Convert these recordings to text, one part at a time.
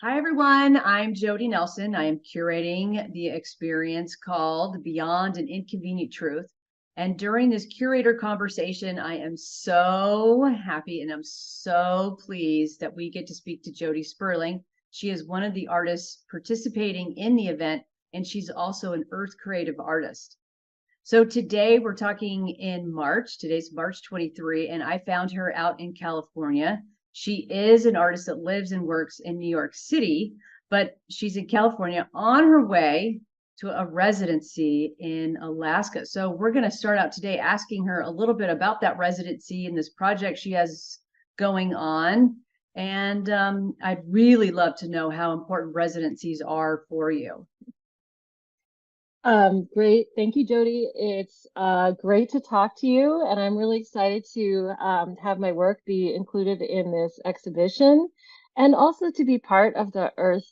Hi, everyone. I'm Jodie Nelson. I am curating the experience called Beyond an Inconvenient Truth. And during this curator conversation, I am so happy and I'm so pleased that we get to speak to Jody Sperling. She is one of the artists participating in the event, and she's also an earth creative artist. So today we're talking in March. Today's March 23, and I found her out in California. She is an artist that lives and works in New York City, but she's in California on her way to a residency in Alaska. So we're going to start out today asking her a little bit about that residency and this project she has going on. And I'd really love to know how important residencies are for you. Great. Thank you, Jody. It's great to talk to you, and I'm really excited to have my work be included in this exhibition and also to be part of the Earth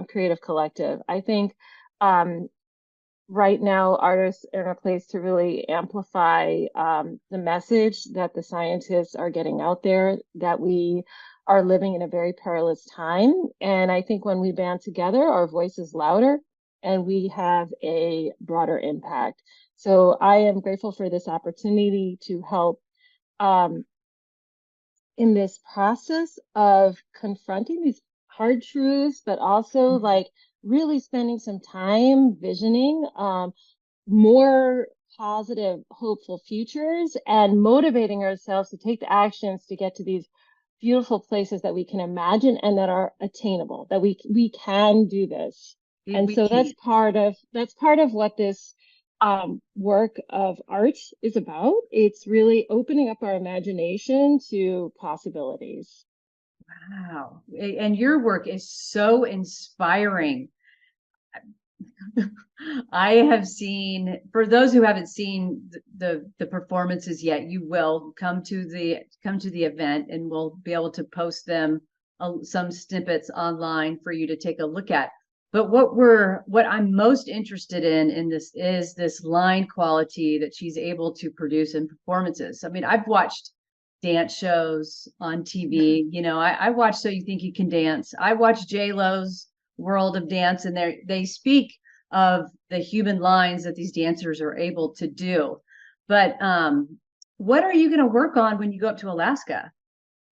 Creative Collective. I think um, right now artists are in a place to really amplify the message that the scientists are getting out there, that we are living in a very perilous time. And I think when we band together, our voice is louder and we have a broader impact. So I am grateful for this opportunity to help um, in this process of confronting these hard truths, but also like really spending some time visioning more positive, hopeful futures and motivating ourselves to take the actions to get to these beautiful places that we can imagine and that are attainable, that we can do this. And We so can. that's part of what this work of art is about. It's really opening up our imagination to possibilities. Wow. And your work is so inspiring. I have seen, for those who haven't seen the performances yet, you will come to the event and we'll be able to post them some snippets online for you to take a look at. But what I'm most interested in this is this line quality that she's able to produce in performances. I mean, I've watched dance shows on TV. I watch So You Think You Can Dance. I watch J Lo's World of Dance, and they speak of the human lines that these dancers are able to do. But what are you going to work on when you go up to Alaska?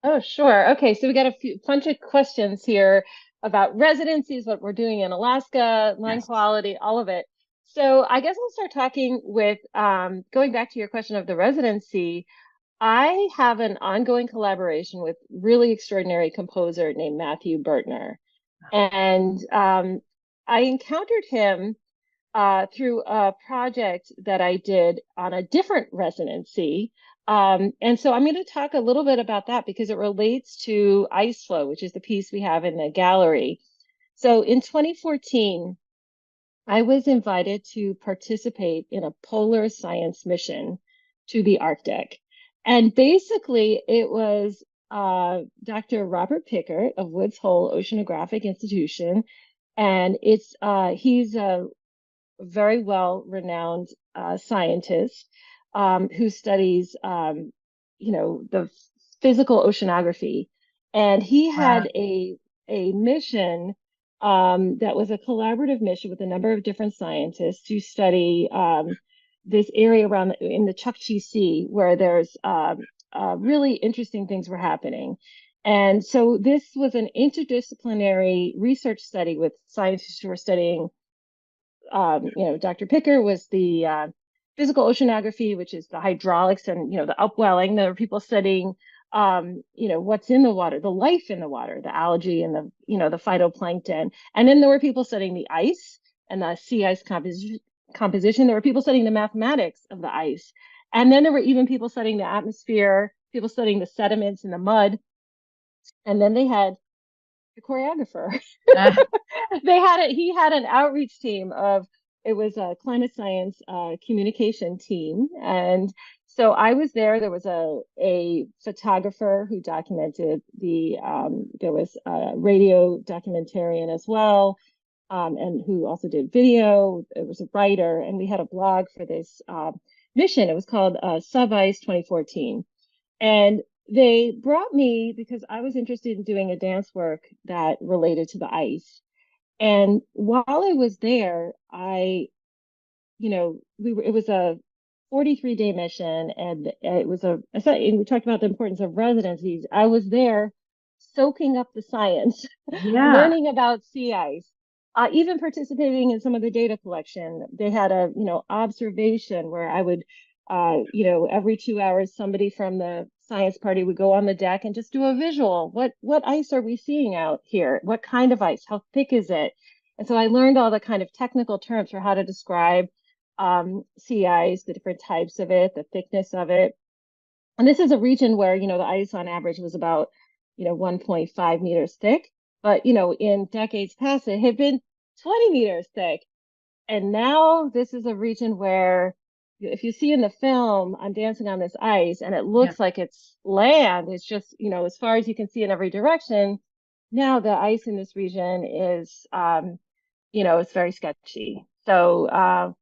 Oh, sure. Okay, so we got a few bunch of questions here about residencies, what we're doing in Alaska, line Yes. quality, all of it. So I guess I'll start talking with going back to your question of the residency. I have an ongoing collaboration with really extraordinary composer named Matthew Bertner. And I encountered him through a project that I did on a different residency. And so I'm going to talk a little bit about that because it relates to Ice Floe, which is the piece we have in the gallery. So in 2014, I was invited to participate in a polar science mission to the Arctic. And basically, it was Dr. Robert Pickert of Woods Hole Oceanographic Institution. And he's a very well renowned scientist who studies, the physical oceanography. And he Wow. had a mission that was a collaborative mission with a number of different scientists to study this area around in the Chukchi Sea where there's really interesting things were happening. And so this was an interdisciplinary research study with scientists who were studying Dr. Picker was the physical oceanography, which is the hydraulics and, the upwelling. There were people studying, what's in the water, the life in the water, the algae and the phytoplankton. And then there were people studying the ice and the sea ice composition. There were people studying the mathematics of the ice. And then there were even people studying the atmosphere, people studying the sediments and the mud. And then they had the choreographer. Uh, He had an outreach team of it was a climate science communication team. And so I was there. There was a photographer who documented there was a radio documentarian as well, and who also did video. It was a writer, and we had a blog for this mission. It was called Sub Ice 2014. And they brought me because I was interested in doing a dance work that related to the ice. And while I was there, it was a 43-day mission, and and we talked about the importance of residencies. I was there soaking up the science, Yeah. learning about sea ice, even participating in some of the data collection. They had a, observation where I would, every 2 hours, somebody from the science party would go on the deck and just do a visual. What ice are we seeing out here? What kind of ice? How thick is it? And so I learned all the kind of technical terms for how to describe sea ice, the different types of it, the thickness of it. And this is a region where, the ice on average was about, 1.5 meters thick. But, in decades past, it had been 20 meters thick. And now this is a region where, if you see in the film, I'm dancing on this ice and it Yeah. looks like it's land. It's just, as far as you can see in every direction. Now the ice in this region is, it's very sketchy. So, I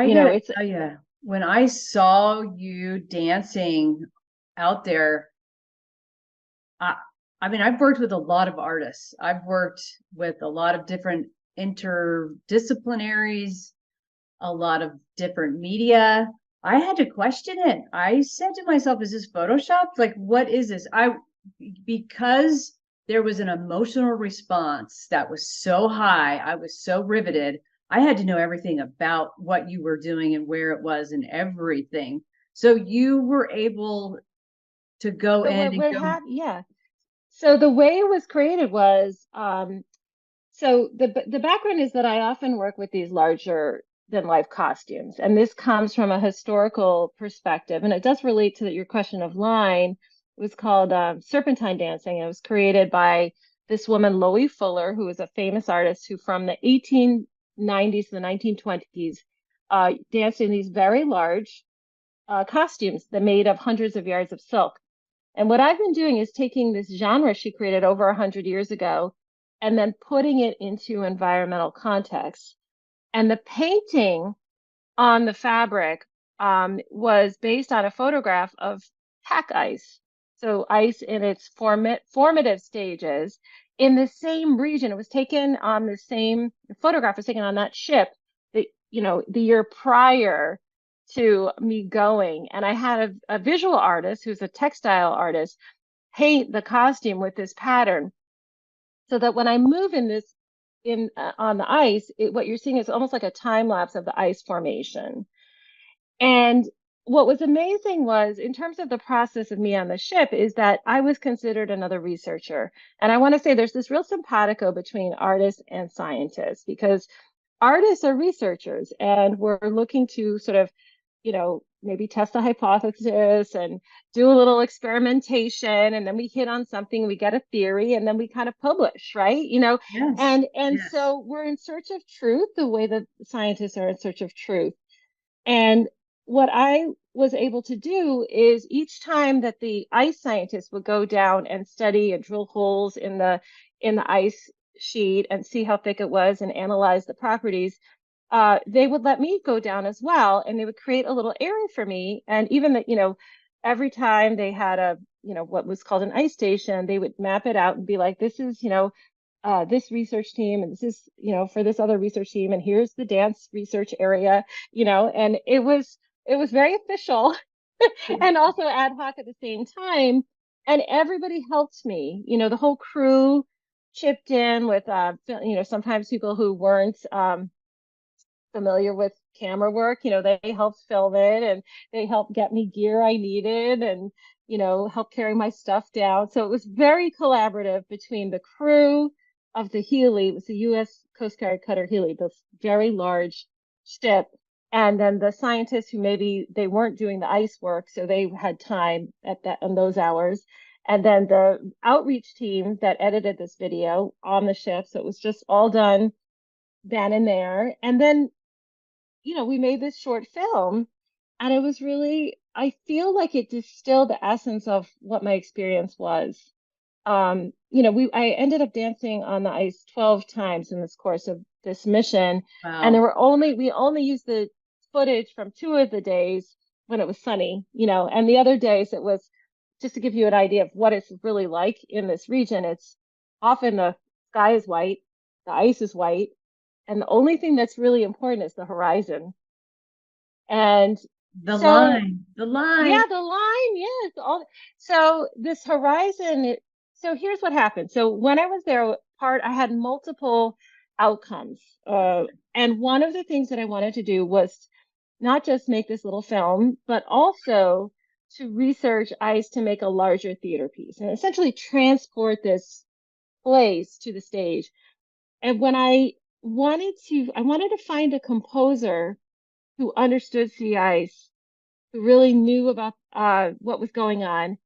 gotta it's tell you, when I saw you dancing out there, I, I mean, I've worked with a lot of artists. I've worked with a lot of different interdisciplinaries, a lot of different media. I had to question it. I said to myself, is this Photoshop? Like, what is this? Because there was an emotional response that was so high, I was so riveted. I had to know everything about what you were doing and where it was and everything. So you were able to go so in and what go, happened? Yeah. So the way it was created was, so the background is that I often work with these larger than life costumes, and this comes from a historical perspective, and it does relate to your question of line. It was called serpentine dancing. It was created by this woman, Loie Fuller, who was a famous artist who, from the 1890s to the 1920s, danced in these very large costumes that made of hundreds of yards of silk. And what I've been doing is taking this genre she created over 100 years ago and then putting it into environmental context. And the painting on the fabric was based on a photograph of pack ice. So ice in its formative stages in the same region. It was taken on the same photograph was taken on that ship that, the year prior to me going. And I had a visual artist who's a textile artist paint the costume with this pattern so that when I move in this in on the ice, what you're seeing is almost like a time lapse of the ice formation. And what was amazing was, in terms of the process of me on the ship, is that I was considered another researcher. And I want to say there's this real simpatico between artists and scientists because artists are researchers and we're looking to sort of, maybe test a hypothesis and do a little experimentation. And then we hit on something, we get a theory, and then we kind of publish, right? yes, And yes. so we're in search of truth the way that scientists are in search of truth. And what I was able to do is each time that the ice scientists would go down and study and drill holes in the ice sheet and see how thick it was and analyze the properties, they would let me go down as well, and they would create a little area for me. And even that, every time they had a, what was called an ice station, they would map it out and be like, this is, this research team, and this is, for this other research team, and here's the dance research area, and it was very official and also ad hoc at the same time. And everybody helped me, the whole crew chipped in with, sometimes people who weren't familiar with camera work, they helped film it and they helped get me gear I needed and, help carry my stuff down. So it was very collaborative between the crew of the Healy, it was the U.S. Coast Guard cutter Healy, this very large ship, and then the scientists who maybe they weren't doing the ice work, so they had time at that on those hours. And then the outreach team that edited this video on the ship. So it was just all done then and there. And then we made this short film, and it was really, I feel like it distilled the essence of what my experience was. I ended up dancing on the ice 12 times in this course of this mission, and Wow. we only used the footage from 2 of the days when it was sunny, and the other days it was just to give you an idea of what it's really like in this region, it's often the sky is white, the ice is white, and the only thing that's really important is the horizon. And The so, line, the line. yeah, the line, yes. So this horizon, so here's what happened. So when I was there, I had multiple outcomes. And one of the things that I wanted to do was not just make this little film, but also to research ice to make a larger theater piece and essentially transport this place to the stage. And when I wanted to find a composer who understood sea ice, who really knew about what was going on.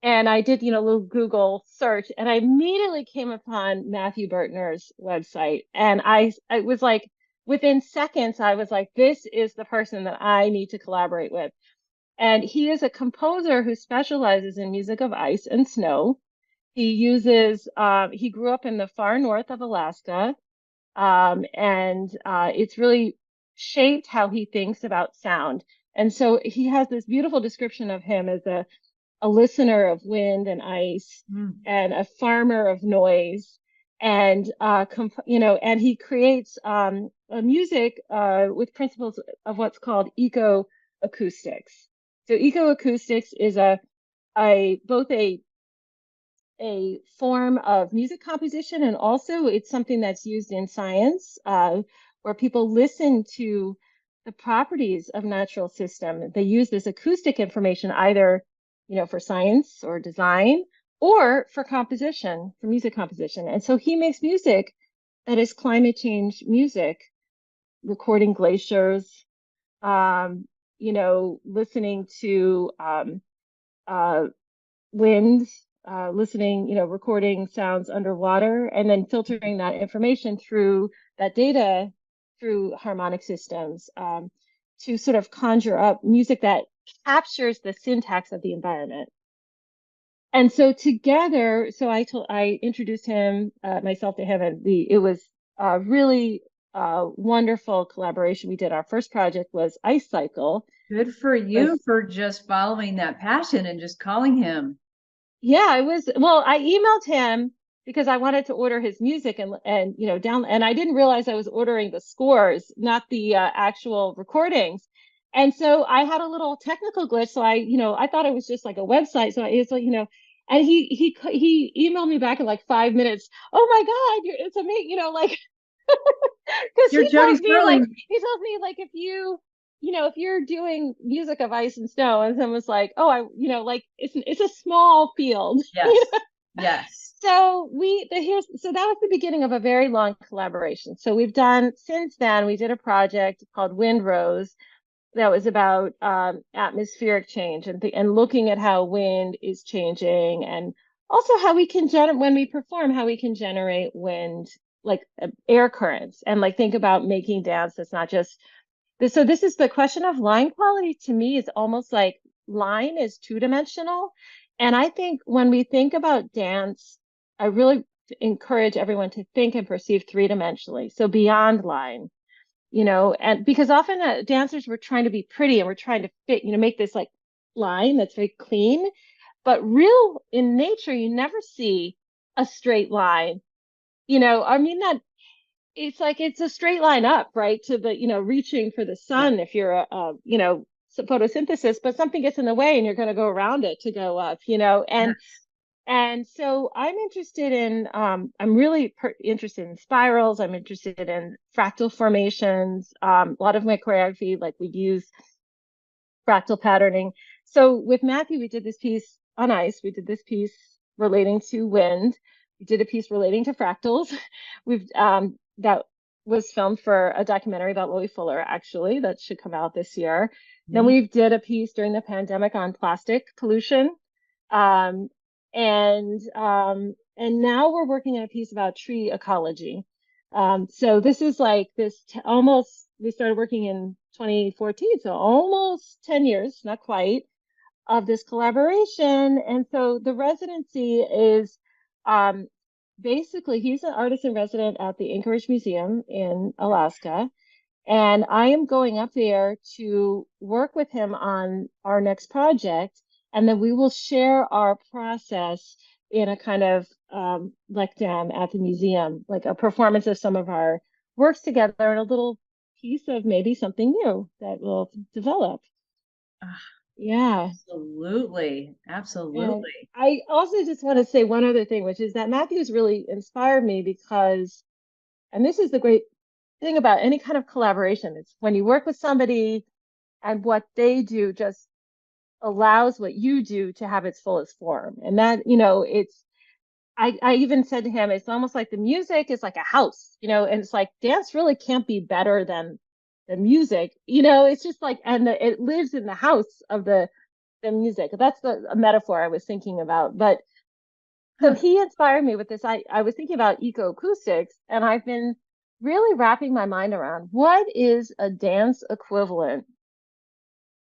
And I did, a little Google search, and I immediately came upon Matthew Bertner's website. And I was like, within seconds, I was like, this is the person that I need to collaborate with. And he is a composer who specializes in music of ice and snow. He grew up in the far north of Alaska, and it's really shaped how he thinks about sound. And so he has this beautiful description of him as a listener of wind and ice and a farmer of noise. And and he creates a music with principles of what's called ecoacoustics. So ecoacoustics is both a form of music composition, and also it's something that's used in science, where people listen to the properties of natural system. They use this acoustic information either, for science or design, or for composition, for music composition. And so he makes music that is climate change music, recording glaciers, listening to wind, listening, recording sounds underwater, and then filtering that information through that data through harmonic systems, to sort of conjure up music that captures the syntax of the environment. And so together, I introduced myself to him, and it was a really wonderful collaboration. We did our first project was Ice Cycle. Good for you for just following that passion and just calling him. Yeah, I emailed him because I wanted to order his music and down, and I didn't realize I was ordering the scores, not the actual recordings. And so I had a little technical glitch. So I thought it was just like a website. So it's like, and he emailed me back in like 5 minutes. Oh my God, it's amazing, like because You're Jody Sperling. he tells me like if you're doing music of ice and snow, and someone's like, oh, like it's a small field. Yes. Yes. So so that was the beginning of a very long collaboration. So since then we did a project called Windrose that was about atmospheric change and looking at how wind is changing, and also how we can when we perform, how we can generate wind, like air currents, and like think about making dance that's not just this. So this is the question of line quality. To me, is almost like line is two-dimensional. And I think when we think about dance, I really encourage everyone to think and perceive three-dimensionally. So beyond line, and because often dancers were trying to be pretty and we're trying to fit, make this like line that's very clean, but real in nature, you never see a straight line. I mean, that it's like it's a straight line up, right? To the, reaching for the sun, if you're photosynthesis, but something gets in the way and you're going to go around it to go up, and so I'm interested in, I'm really interested in spirals. I'm interested in fractal formations. A lot of my choreography, like we use fractal patterning. So with Matthew, we did this piece on ice. We did this piece relating to wind. We did a piece relating to fractals. That was filmed for a documentary about Lily Fuller, actually, that should come out this year. Then we did a piece during the pandemic on plastic pollution. Um, and now we're working on a piece about tree ecology. So this is like we started working in 2014, so almost 10 years, not quite, of this collaboration. And so the residency is basically, he's an artist in resident at the Anchorage Museum in Alaska. And I am going up there to work with him on our next project. and then we will share our process in a kind of lectern at the museum, like a performance of some of our works together and a little piece of maybe something new that will develop. Ah, Yeah. absolutely. And Absolutely. I also just want to say one other thing, which is that Matthew's really inspired me because, and this is the great thing about any kind of collaboration, it's when you work with somebody and what they do just allows what you do to have its fullest form. And that, I even said to him, it's almost like the music is like a house, and it's like dance really can't be better than the music, it's just like, and it lives in the house of the music. That's a metaphor I was thinking about. But so Huh. he inspired me with this. I was thinking about ecoacoustics, and I've been really wrapping my mind around what is a dance equivalent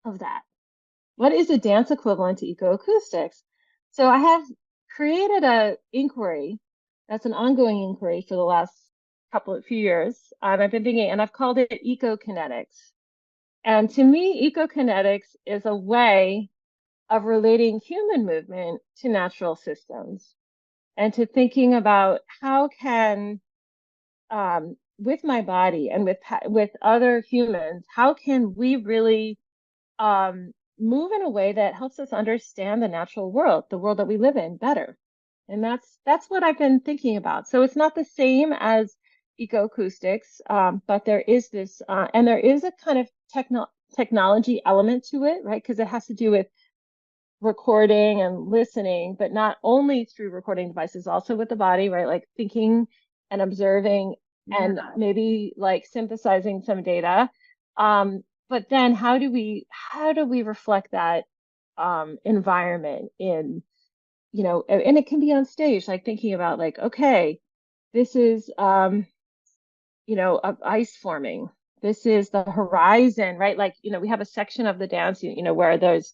of that? What is a dance equivalent to ecoacoustics? So I have created a inquiry that's an ongoing inquiry for the last couple of few years. I've been thinking, and I've called it ecokinetics. And to me, ecokinetics is a way of relating human movement to natural systems and to thinking about how can, with my body and with other humans, how can we really move in a way that helps us understand the natural world, the world that we live in, better. And that's what I've been thinking about. So it's not the same as ecoacoustics, but there is this, and there is a kind of technology element to it, right? Because it has to do with recording and listening, but not only through recording devices, also with the body, right? Like thinking and observing and Yeah. maybe like synthesizing some data. But then how do we reflect that environment in, and it can be on stage, like thinking about like, okay, this is ice forming. This is the horizon, right? Like, we have a section of the dance, where there's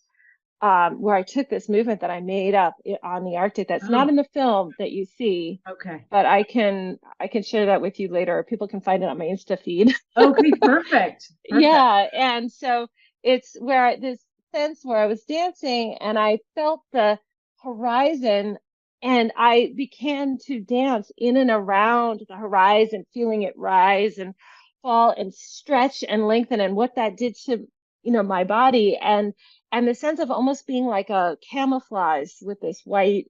where I took this movement that I made up on the Arctic that's not Oh, in the film that you see, okay. but I can share that with you later. People can find it on my Insta feed. Okay, perfect. Perfect. Yeah, and so it's where this sense where I was dancing and I felt the horizon and I began to dance in and around the horizon, feeling it rise and fall and stretch and lengthen and what that did to, my body and the sense of almost being like a camouflage with this white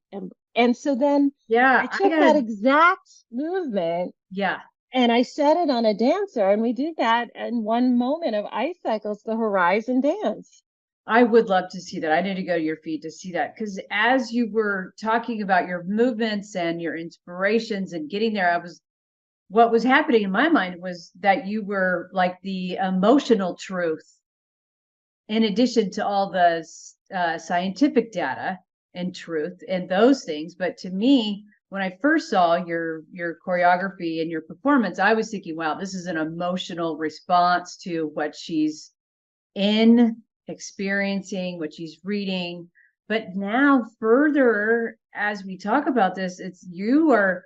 and so then I Yeah, I took that gotta, exact movement yeah, and I set it on a dancer, and we did that in one moment of Ice Cycles, the Horizon Dance. I would love to see that. I need to go to your feed to see that. Because as you were talking about your movements and your inspirations and getting there, what was happening in my mind was that you were like the emotional truth in addition to all the scientific data and truth and those things. But to me, when I first saw your choreography and your performance, I was thinking, wow, this is an emotional response to what she's in experiencing, what she's reading. But now, further as we talk about this, it's you are,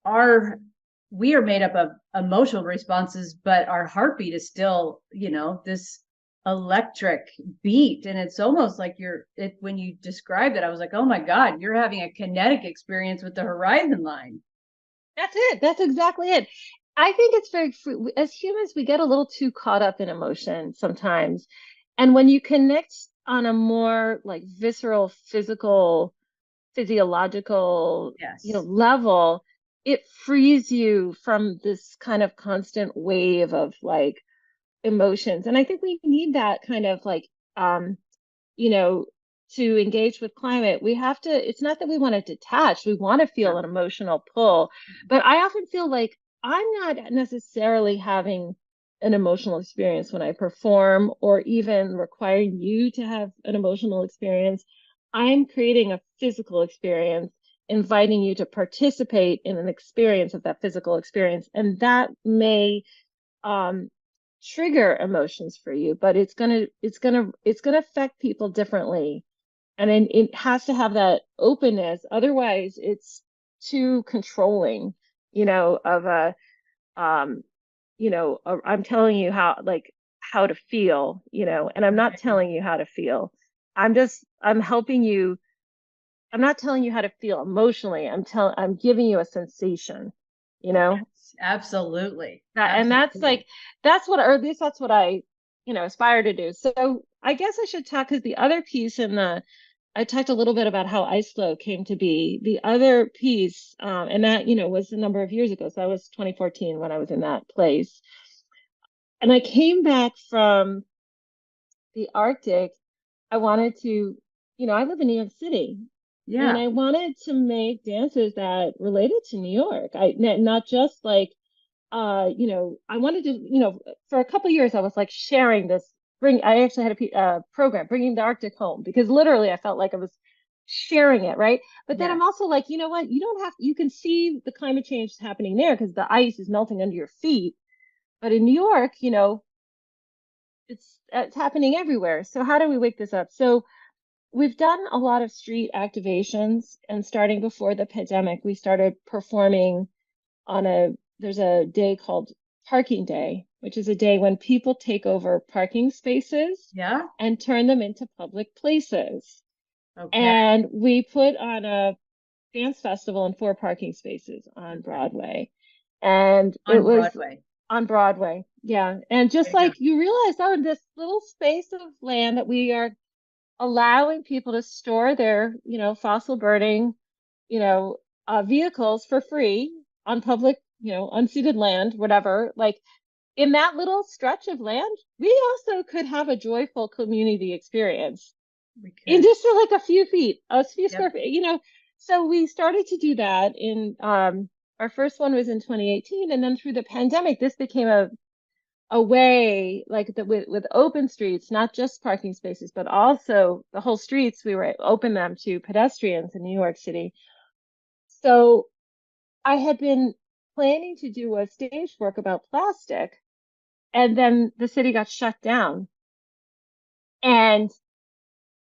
our we are made up of emotional responses, but our heartbeat is still, this electric beat. And it's almost like when you described it, I was like, oh my God, you're having a kinetic experience with the horizon line. That's it. That's exactly it. I think it's very, as humans, we get a little too caught up in emotion sometimes. And when you connect on a more like visceral, physiological, Yes. level, it frees you from this kind of constant wave of like emotions. And I think we need that kind of like, you know, to engage with climate, we have to, it's not that we want to detach, we want to Yeah. feel an emotional pull. But I often feel like I'm not necessarily having an emotional experience when I perform or even requiring you to have an emotional experience. I'm creating a physical experience, inviting you to participate in an experience of that physical experience. And that may um, trigger emotions for you, but it's gonna affect people differently, and then it has to have that openness. Otherwise, it's too controlling, of a um, I'm telling you how to feel, and I'm not Right. telling you how to feel. I'm helping you. I'm not telling you how to feel emotionally. I'm giving you a sensation, you know? Yes, absolutely. And that's Absolutely. like or at least that's what I, aspire to do. So I guess I should talk because the other piece in the I talked a little bit about how Ice Floe came to be. The other piece, and that, was a number of years ago. So I was 2014 when I was in that place. And I came back from the Arctic. I wanted to, I live in New York City, and Yeah. I wanted to make dances that related to New York. Not just like I wanted to, for a couple of years, I was like sharing this. I actually had a program, bringing the Arctic home, because literally I felt like I was sharing it, right? But then I'm Yes. also like, you know what? You don't have, you can see the climate change happening there because the ice is melting under your feet. But in New York, it's happening everywhere. So how do we wake this up? So we've done a lot of street activations, and starting before the pandemic, we started performing there's a day called Parking Day, which is a day when people take over parking spaces Yeah. and turn them into public places. Okay. And we put on a dance festival in 4 parking spaces on Okay. Broadway. And it On was Broadway. on Broadway. Yeah. And There just you go. like you realize, oh, in this little space of land that we are allowing people to store their, fossil burning, you know, vehicles for free on public, unceded land, whatever. Like in that little stretch of land, we also could have a joyful community experience We in could. just for like a few Yep. square feet. So we started to do that in our first one was in 2018, and then through the pandemic, this became a way like with open streets, not just parking spaces, but also the whole streets. We were open them to pedestrians in New York City. So I had been planning to do a stage work about plastic, and then the city got shut down. And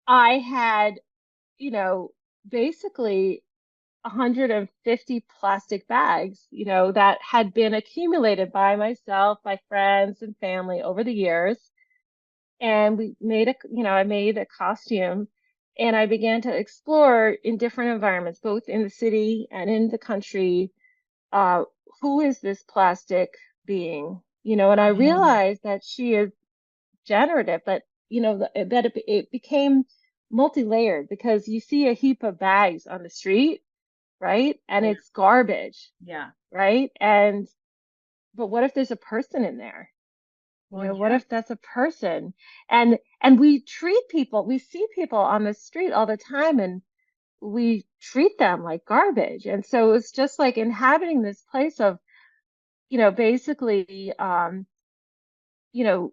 I had, you know, basically 150 plastic bags, that had been accumulated by myself, by friends and family over the years. And I made a costume, and I began to explore in different environments, both in the city and in the country, uh, who is this plastic being? And I Oh, realized that she is generative, but that it became multi-layered because you see a heap of bags on the street, right? And yeah. it's garbage, Yeah. right? But what if there's a person in there? Well, What yeah. if that's a person? We see people on the street all the time, and we treat them like garbage. And so it's just like inhabiting this place of, basically, you know,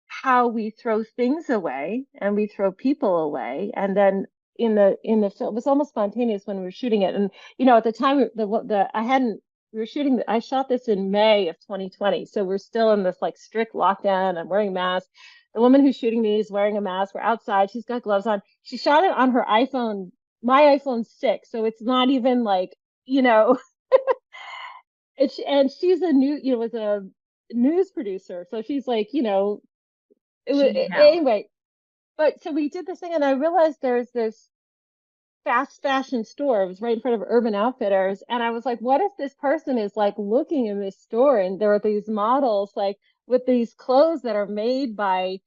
how we throw things away and we throw people away. And then in the film, it was almost spontaneous when we were shooting it. And at the time, the I hadn't we were shooting. I shot this in May of 2020, so we're still in this like strict lockdown. I'm wearing masks. The woman who's shooting me is wearing a mask. We're outside. She's got gloves on. She shot it on her iPhone, my iPhone 6, so it's not even like you know. And she's was a news producer, so she's like it was She knew how. anyway. But so we did this thing, and I realized there's this fast fashion store. It was right in front of Urban Outfitters. And I was like, what if this person is like looking in this store and there are these models like with these clothes that are made by,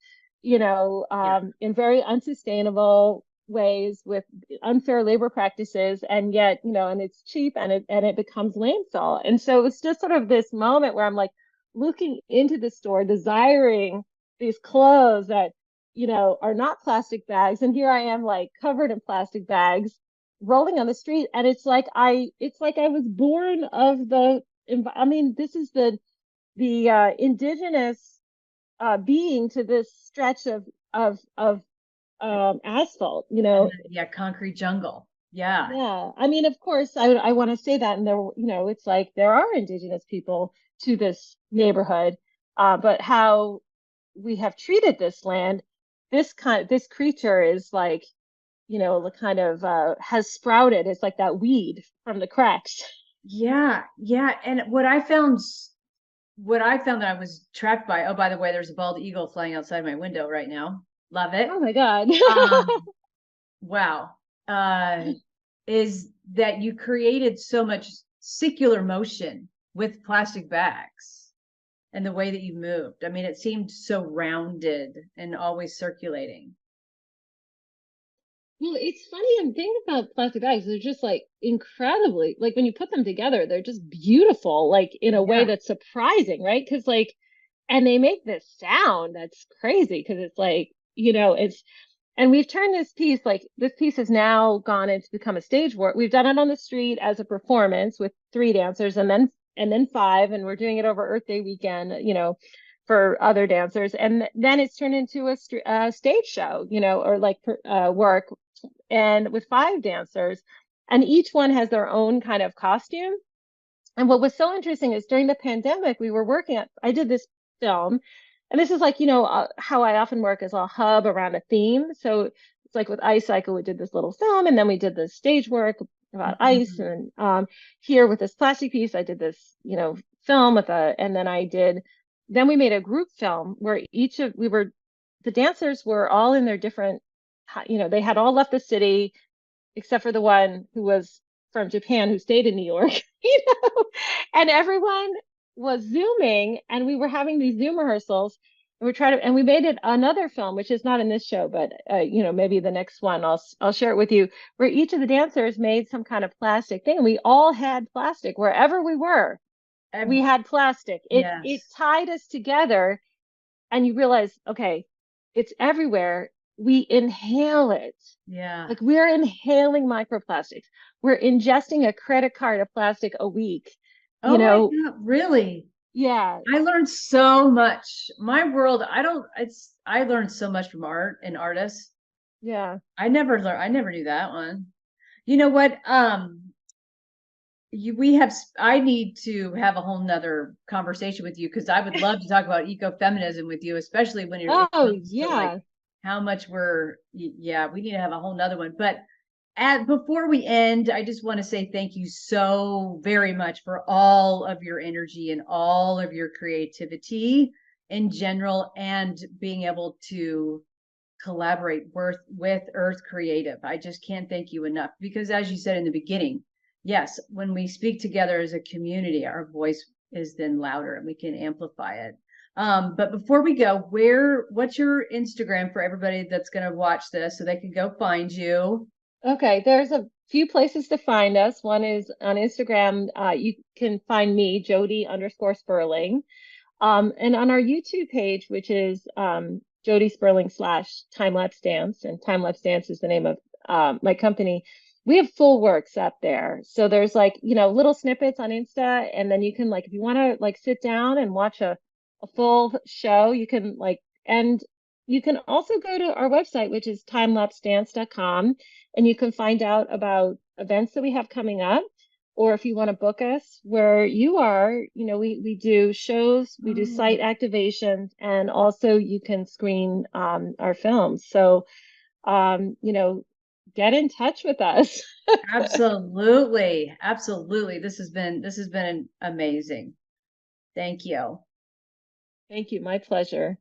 Yeah. in very unsustainable ways with unfair labor practices, and yet, and it's cheap, and it becomes landfill. And so it's just sort of this moment where I'm like looking into the store, desiring these clothes that are not plastic bags. And here I am like covered in plastic bags rolling on the street. And it's like I was born of I mean, this is the indigenous being to this stretch of asphalt, And then, yeah, concrete jungle. Yeah. Yeah. I mean, of course, I want to say that, and it's like there are indigenous people to this neighborhood, but how we have treated this land, this creature is like, the kind of has sprouted. It's like that weed from the cracks. Yeah. Yeah. And what I found that I was trapped by, oh, by the way, there's a bald eagle flying outside my window right now. Love it. Oh my God. Wow. Uh, is that you created so much circular motion with plastic bags and the way that you moved. I mean, it seemed so rounded and always circulating. Well, it's funny. I'm thinking about plastic bags. They're just like incredibly, like when you put them together, they're just beautiful, like in a way Yeah. that's surprising, right? Because like, and they make this sound that's crazy because it's like, it's, and we've turned this piece, like this piece has now gone into become a stage work. We've done it on the street as a performance with 3 dancers and then five, and we're doing it over Earth Day weekend, for other dancers. And then it's turned into a stage show, or like work and with five dancers, and each one has their own kind of costume. And what was so interesting is during the pandemic, we were working at, I did this film, and this is like, how I often work is I'll hub around a theme. So it's like with Ice Cycle, we did this little film, and then we did the stage work about ice. Mhm. And here with this plastic piece, I did this, film and then then we made a group film where the dancers were all in their different, they had all left the city except for the one who was from Japan who stayed in New York, you know, and everyone was Zooming and we were having these Zoom rehearsals. And and we made it another film, which is not in this show, but maybe the next one I'll share it with you, where each of the dancers made some kind of plastic thing. We all had plastic wherever we were. We had plastic. It Yes. tied us together, and you realize, okay, it's everywhere. We inhale it. Yeah. Like we're inhaling microplastics. We're ingesting a credit card of plastic a week. You Oh my know, God, really? yeah, I learned so much. My world, I learned so much from art and artists. yeah. I never knew that one. You know what? We have, I need to have a whole nother conversation with you because I would love to talk about ecofeminism with you, especially when it Oh, comes to like yeah. how much yeah, we need to have a whole nother one. But before we end, I just want to say thank you so very much for all of your energy and all of your creativity in general and being able to collaborate with Earth Creative. I just can't thank you enough because, as you said in the beginning, yes, when we speak together as a community, our voice is then louder and we can amplify it. But before we go, what's your Instagram for everybody that's going to watch this so they can go find you? Okay, there's a few places to find us. One is on Instagram. You can find me, Jody_Sperling. And on our YouTube page, which is Jody Sperling / Time Lapse Dance, and Time Lapse Dance is the name of my company. We have full works up there. So there's like, little snippets on Insta, and then you can like, if you want to like sit down and watch a full show, you can like, and you can also go to our website, which is timelapsedance.com, and you can find out about events that we have coming up, or if you want to book us where you are, we do shows, we do Oh, site activations, and also you can screen our films. So, get in touch with us. absolutely. Absolutely. This has been amazing. Thank you. Thank you. My pleasure.